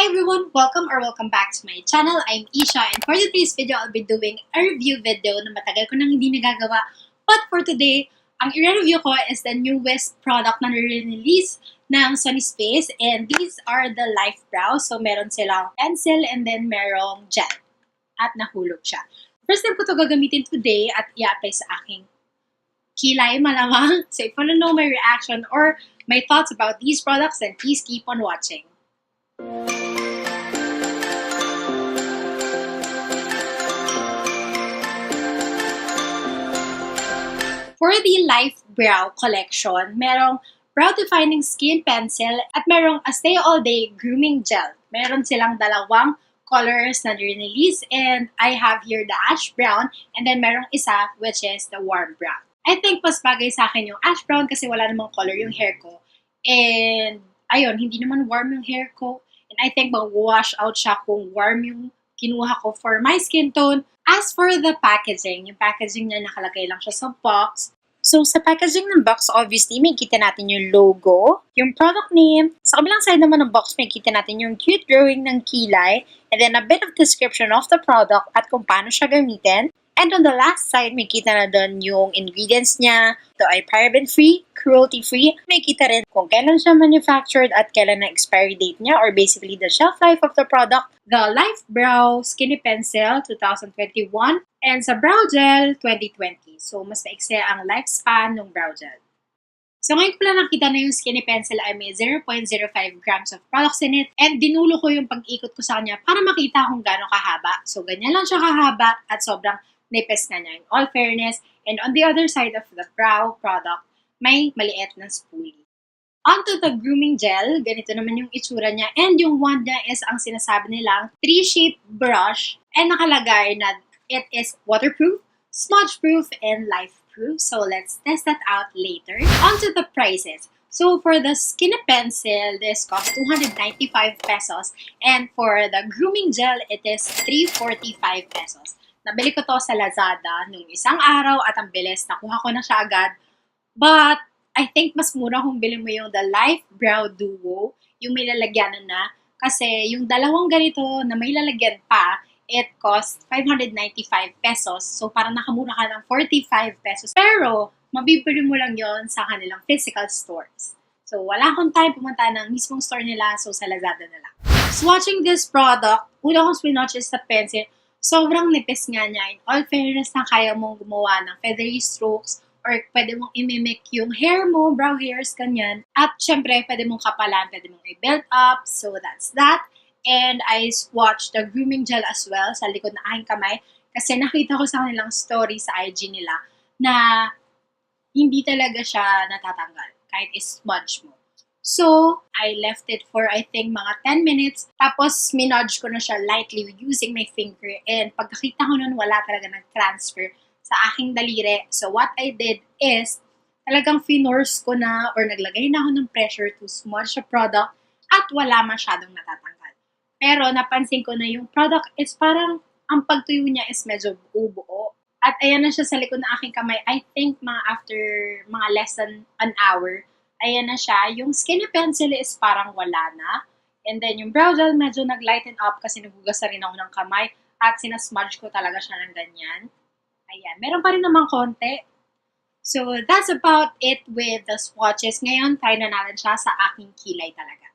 Hi everyone! Welcome back to my channel. I'm Isha, and for today's video, I'll be doing a review video na matagal ko nang hindi nagagawa. But for today, ang i-review ko is the newest product na nare-release ng Sunnies, and these are the Lifebrow. So meron silang pencil and then merong gel. At nahulog siya. First time ko to gagamitin today at i-apply sa aking kilay malamang. So if you want to know my reaction or my thoughts about these products, then please keep on watching. For the Lifebrow collection, merong brow defining skin pencil at merong a stay all day grooming gel. Meron silang dalawang colors na release, and I have here the ash brown and then merong isa which is the warm brown. I think mas bagay sa akin yung ash brown kasi wala namang color yung hair ko. And ayun, hindi naman warm yung hair ko. And I think mag-wash out siya kung warm yung kinuha ko for my skin tone. As for the packaging, yung packaging niya nakalagay lang siya sa box. So, sa packaging ng box, obviously, may kita natin yung logo, yung product name. Sa kabilang side naman ng box, may kita natin yung cute drawing ng kilay, and then a bit of description of the product at kung paano siya gamitin. And on the last side, may kita na doon yung ingredients niya. Ito ay paraben-free, cruelty-free. May kita rin kung kailan siya manufactured at kailan na expiry date niya, or basically the shelf life of the product. The Lifebrow Skinny Pencil 2021 and sa Brow Gel 2020. So, mas naikse ang lifespan ng Brow Gel. So, ngayon ko lang nakita na yung Skinny Pencil ay may 0.05 grams of products in it. And dinulo ko yung pag-ikot ko sa kanya para makita kung gaano kahaba. So, ganyan lang siya kahaba at sobrang nipis na niya in all fairness. And on the other side of the brow product, may maliit na spoolie. Onto the grooming gel, ganito naman yung itsura niya. And yung wand niya is ang sinasabi nilang 3-shape brush. And nakalagay na it is waterproof, smudge-proof, and life-proof. So let's test that out later. Onto the prices. So for the Skinny Pencil, this costs 295 pesos. And for the grooming gel, it is 345 pesos. Nabili ko to sa Lazada nung isang araw at ang bilis. Nakuha ko na siya agad. But I think mas mura kung bilhin mo yung the Lifebrow Duo, yung may lalagyanan na. Kasi yung dalawang ganito na may lalagyan pa, it costs 595 pesos. So parang nakamura ka ng 45 pesos. Pero mabibili mo lang yon sa kanilang physical stores. So wala akong time pumunta ng mismong store nila, so sa Lazada na lang. Swatching this product, una kong swinotch is the pencil. Sobrang nipis nga niya. In all fairness na kaya mong gumawa ng feathery strokes or pwede mong imimic yung hair mo, brow hairs, ganyan. At syempre, pwede mong kapalan, pwede mong i-build up. So that's that. And I swatched the grooming gel as well sa likod na aking kamay kasi nakita ko sa kanilang story sa IG nila na hindi talaga siya natatanggal kahit is-smudge mo. So, I left it for I think mga 10 minutes. Tapos, minudge ko na siya lightly using my finger. And pagkakita ko nun, wala talaga nag-transfer sa aking daliri. So, what I did is, talagang finorce ko na or naglagay na ako ng pressure to smudge the product at wala masyadong natatanggal. Pero, napansin ko na yung product is parang, ang pagtuyo niya is medyo buo-buo. At ayan na siya sa likod ng aking kamay. I think mga after mga less than an hour, ayan na siya. Yung Skinny Pencil is parang wala na. And then yung brow gel medyo nag-lighten up kasi nagugas na rin ako ng kamay at sinasmudge ko talaga siya ng ganyan. Ayan. Meron pa rin naman konti. So, that's about it with the swatches. Ngayon, try na natin siya sa aking kilay talaga.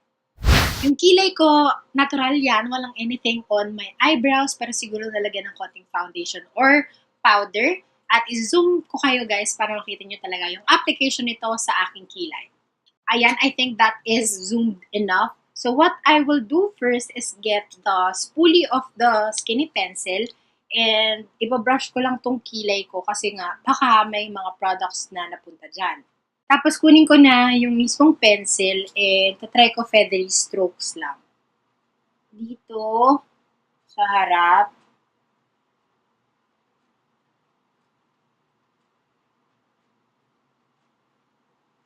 Yung kilay ko, natural yan. Walang anything on my eyebrows pero siguro nalagyan ng konting foundation or powder. At i-zoom ko kayo guys para makita nyo talaga yung application nito sa aking kilay. Ayan, I think that is zoomed enough. So what I will do first is get the spoolie of the Skinny Pencil and ibabrush ko lang tong kilay ko kasi nga baka may mga products na napunta dyan. Tapos kunin ko na yung mismong pencil and tatry ko feathery strokes lang. Dito, sa harap.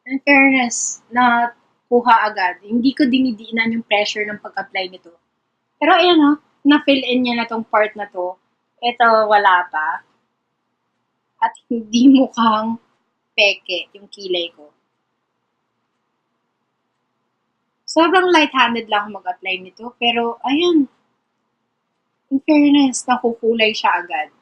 In fairness, nakuha agad. Hindi ko dinidiinan yung pressure ng pag-apply nito. Pero ayan o, na-fill in niya na tong part na to. Ito, wala pa. At hindi mukhang peke yung kilay ko. Sobrang light-handed lang ako mag-apply nito. Pero, ayun, in fairness, nakukulay siya agad.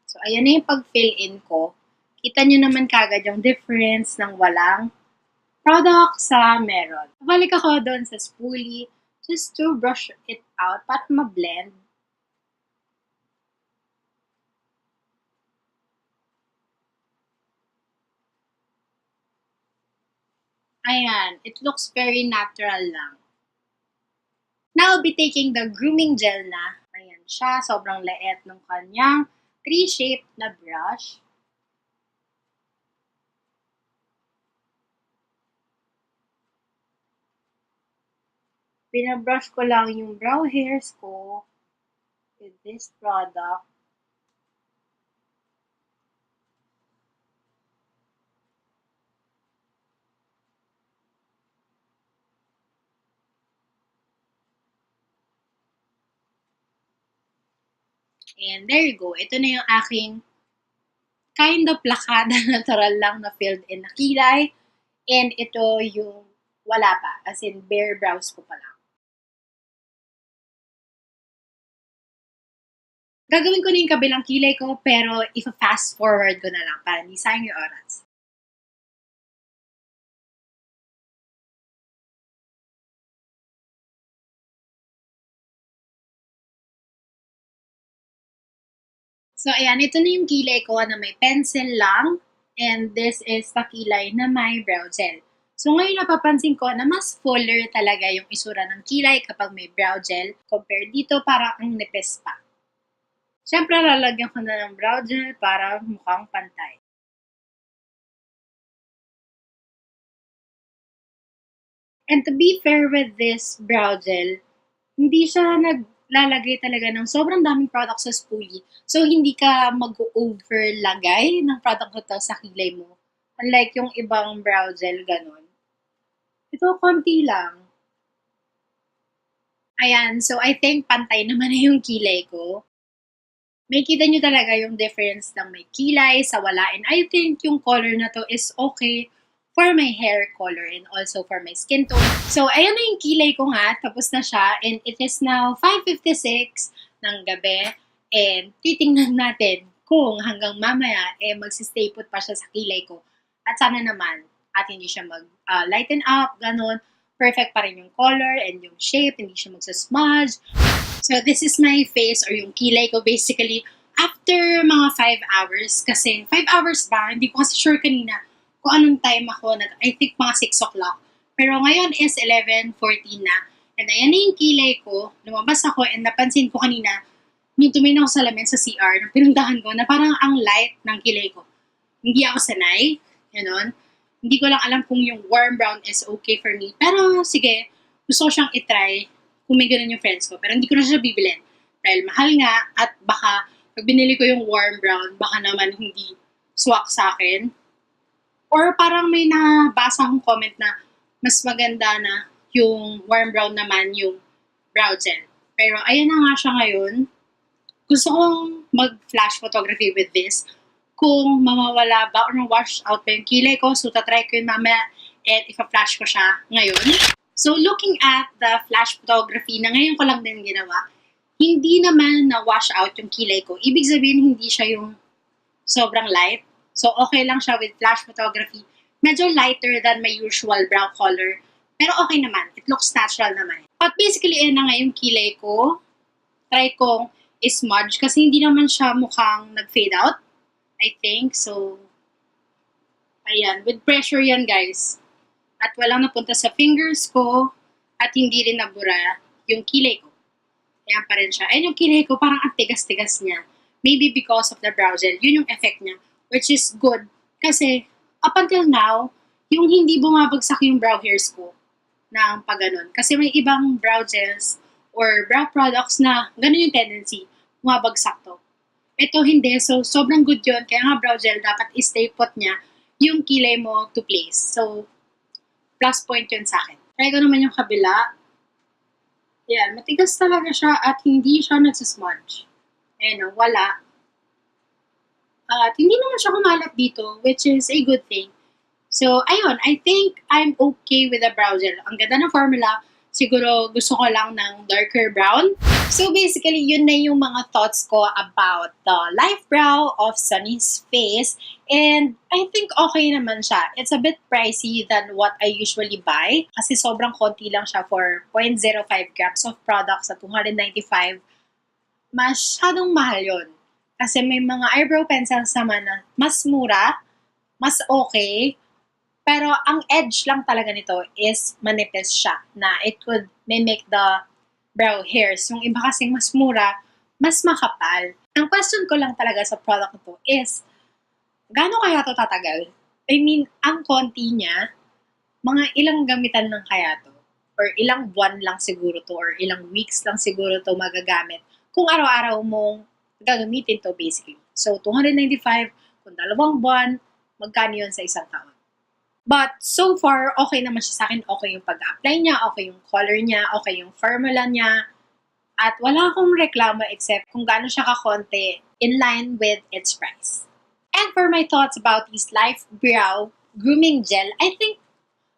So, ayan na yung pag-fill in ko. Kita nyo naman kagad yung difference ng walang product sa meron. Balik ako doon sa spoolie just to brush it out para ma-blend. Ayan, it looks very natural lang. Now, I'll be taking the grooming gel na. Ayan siya, sobrang liit ng kanyang tree-shaped na brush. Pinabrush ko lang yung brow hairs ko with this product. And there you go. Ito na yung aking kind of lakada natural lang na filled in na kilay. And ito yung wala pa. As in, bare brows ko pa lang. Gagawin ko na yung kabilang kilay ko, pero if-fast forward ko na lang para hindi sayang yung oras. So, ayan, ito na yung kilay ko na may pencil lang. And this is the kilay na may brow gel. So, ngayon napapansin ko na mas fuller talaga yung isura ng kilay kapag may brow gel compared dito para ang nipis pa. Siyempre, lalagyan ko na ng brow gel para mukhang pantay. And to be fair with this brow gel, hindi siya naglalagay talaga ng sobrang daming product sa spoolie. So, hindi ka mag-overlagay ng product na to sa kilay mo. Unlike yung ibang brow gel, ganun. Ito, konti lang. Ayan, so I think pantay naman na yung kilay ko. May kita nyo talaga yung difference ng may kilay sa wala. And I think yung color na to is okay for my hair color and also for my skin tone. So, ayan na yung kilay ko nga. Tapos na siya. And it is now 5:56 ng gabi. And titingnan natin kung hanggang mamaya magsistay put pa siya sa kilay ko. At sana naman at hindi siya mag-lighten up, ganun. Perfect pa rin yung color and yung shape. Hindi siya magsasmudge. So, this is my face or yung kilay ko basically after mga 5 hours. Kasi 5 hours ba? Hindi ko kasi sure kanina kung anong time ako. I think mga 6 o'clock. Pero ngayon is 11:14 na. And ayan na yung kilay ko. Lumabas ako and napansin ko kanina nung tumingin ako sa salamin sa CR, nung pinuntahan ko na parang ang light ng kilay ko. Hindi ako sanay. Ganon. Hindi ko lang alam kung yung warm brown is okay for me. Pero sige, gusto ko siyang itry kung may ganun yung friends ko. Pero hindi ko na siya bibilin. Dahil mahal nga at baka pag binili ko yung warm brown, baka naman hindi swak sa akin. Or parang may nabasa akong comment na mas maganda na yung warm brown naman yung brow gel. Pero ayan na nga siya ngayon. Gusto kong mag-flash photography with this. Kung mamawala ba or ma-wash out ba yung kilay ko. So, tatry ko yun mamaya at ipa-flash ko siya ngayon. So, looking at the flash photography na ngayon ko lang din ginawa, hindi naman na-wash out yung kilay ko. Ibig sabihin, hindi siya yung sobrang light. So, okay lang siya with flash photography. Medyo lighter than my usual brow color. Pero okay naman. It looks natural naman. But basically, yun na nga yung kilay ko. Try kong smudge kasi hindi naman siya mukhang nag-fade out. I think. So, ayan. With pressure yan, guys. At walang napunta sa fingers ko at hindi rin nabura yung kilay ko. Ayan pa rin siya. And yung kilay ko, parang ang tigas-tigas niya. Maybe because of the brow gel. Yun yung effect niya. Which is good. Kasi, up until now, yung hindi bumabagsak yung brow hairs ko na pag ganun. Kasi may ibang brow gels or brow products na ganun yung tendency. Bumabagsak to. Ito hindi. So, sobrang good yun. Kaya nga brow gel, dapat i-stay put niya yung kilay mo to place. So, plus point yun sa akin. Try ko naman yung kabila. Yan, matigas talaga siya at hindi siya nagsasmudge. Ayan o, wala. At hindi naman siya kumalat dito, which is a good thing. So, ayun, I think I'm okay with the brow gel. Ang ganda ng formula. Siguro gusto ko lang ng darker brown. So, basically, yun na yung mga thoughts ko about the Lifebrow of Sunny's face. And I think okay naman siya. It's a bit pricey than what I usually buy. Kasi sobrang konti lang siya for 0.05 grams of product sa 295. Masyadong mahal yun. Kasi may mga eyebrow pencils naman na mas mura, mas okay, pero ang edge lang talaga nito is manipis siya na it could mimic the brow hairs. Yung iba kasing mas mura, mas makapal. Ang question ko lang talaga sa product nito is, gaano kaya to tatagal? I mean, ang konti niya, mga ilang gamitan lang kaya to? Or ilang buwan lang siguro to? Or ilang weeks lang siguro to magagamit? Kung araw-araw mong gagamitin to basically. So, 295, kung 2 buwan, magkano yun sa isang taon? But so far, okay naman siya sa akin. Okay yung pag-apply niya, okay yung color niya, okay yung formula niya. At wala akong reklamo except kung gaano siya kakonti in line with its price. And for my thoughts about this Lifebrow Grooming Gel, I think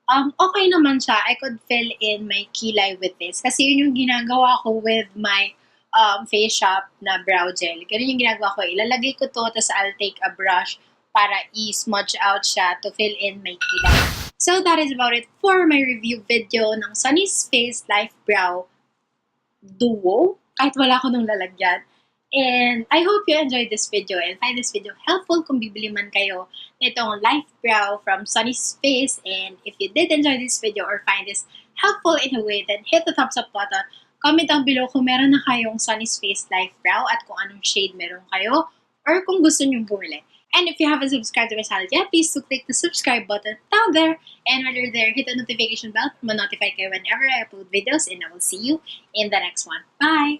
okay naman siya. I could fill in my kilay with this. Kasi yun yung ginagawa ko with my face shop na brow gel. Ganun yung ginagawa ko. Ilalagay ko to, tapos I'll take a brush para i-smudge out siya to fill in my kilay. So that is about it for my review video ng Sunny's Face Lifebrow Duo. Kahit wala ko nung lalagyan. And I hope you enjoyed this video and find this video helpful kung bibili man kayo nitong Lifebrow from Sunny's Face. And if you did enjoy this video or find this helpful in a way, then hit the thumbs up button. Comment down below kung meron na kayong Sunny's Face Lifebrow at kung anong shade meron kayo or kung gusto nyo bumili. And if you haven't subscribed to my channel yet, please do click the subscribe button down there. And while you're there, hit the notification bell to ma-notify kayo whenever I upload videos. And I will see you in the next one. Bye!